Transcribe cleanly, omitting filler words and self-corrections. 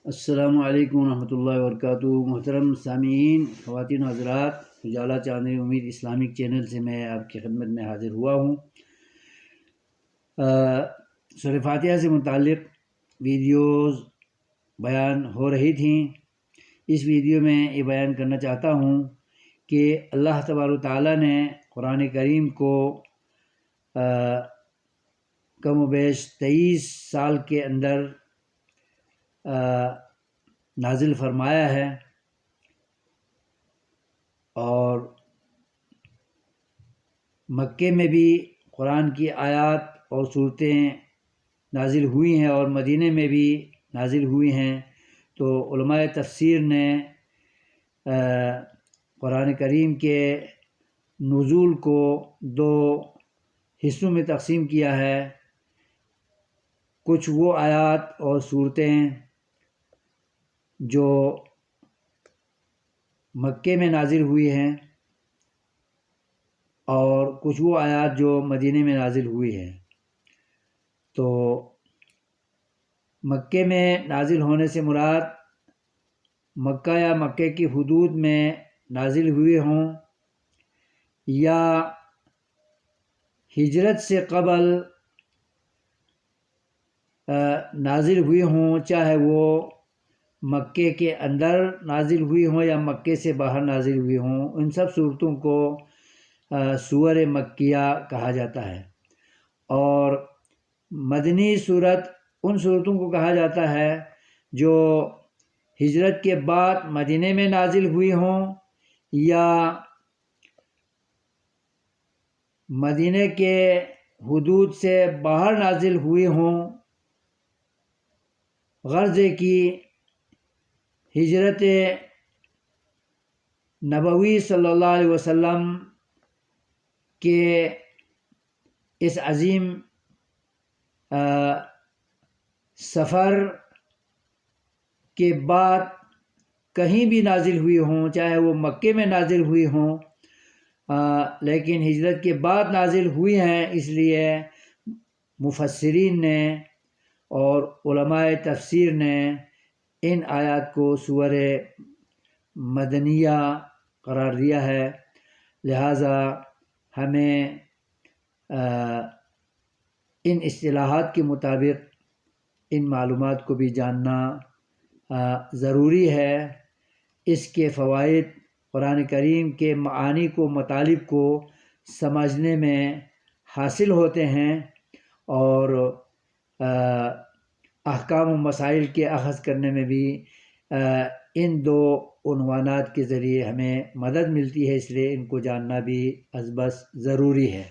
السلام علیکم ورحمۃ اللہ وبرکاتہ۔ محترم سامعین، خواتین و حضرات، اجالا چاندنی امید اسلامک چینل سے میں آپ کی خدمت میں حاضر ہوا ہوں۔ سورہ فاتحہ سے متعلق ویڈیوز بیان ہو رہی تھیں۔ اس ویڈیو میں یہ بیان کرنا چاہتا ہوں کہ اللہ تبارک و تعالیٰ نے قرآن کریم کو کم و بیش 23 سال کے اندر نازل فرمایا ہے، اور مکے میں بھی قرآن کی آیات اور صورتیں نازل ہوئی ہیں اور مدینے میں بھی نازل ہوئی ہیں۔ تو علماء تفسیر نے قرآن کریم کے نزول کو 2 حصوں میں تقسیم کیا ہے۔ کچھ وہ آیات اور صورتیں جو مکے میں نازل ہوئی ہیں، اور کچھ وہ آیات جو مدینے میں نازل ہوئی ہیں۔ تو مکے میں نازل ہونے سے مراد مکہ یا مکے کی حدود میں نازل ہوئے ہوں، یا ہجرت سے قبل نازل ہوئے ہوں، چاہے وہ مکے کے اندر نازل ہوئی ہوں یا مکے سے باہر نازل ہوئی ہوں۔ ان سب صورتوں کو سور مکیہ کہا جاتا ہے، اور مدنی صورت ان صورتوں کو کہا جاتا ہے جو ہجرت کے بعد مدینے میں نازل ہوئی ہوں، یا مدینے کے حدود سے باہر نازل ہوئی ہوں، غرض کہ ہجرت نبوی صلی اللہ علیہ وسلم کے اس عظیم سفر کے بعد کہیں بھی نازل ہوئی ہوں، چاہے وہ مکے میں نازل ہوئی ہوں، لیکن ہجرت کے بعد نازل ہوئی ہیں۔ اس لیے مفسرین نے اور علماء تفسیر نے ان آیات کو سور مدنیہ قرار دیا ہے۔ لہٰذا ہمیں ان اصطلاحات کے مطابق ان معلومات کو بھی جاننا ضروری ہے۔ اس کے فوائد قرآن کریم کے معانی کو، مطالب کو سمجھنے میں حاصل ہوتے ہیں، اور احکام و مسائل کے اخذ کرنے میں بھی ان 2 عنوانات کے ذریعے ہمیں مدد ملتی ہے۔ اس لیے ان کو جاننا بھی از بس ضروری ہے۔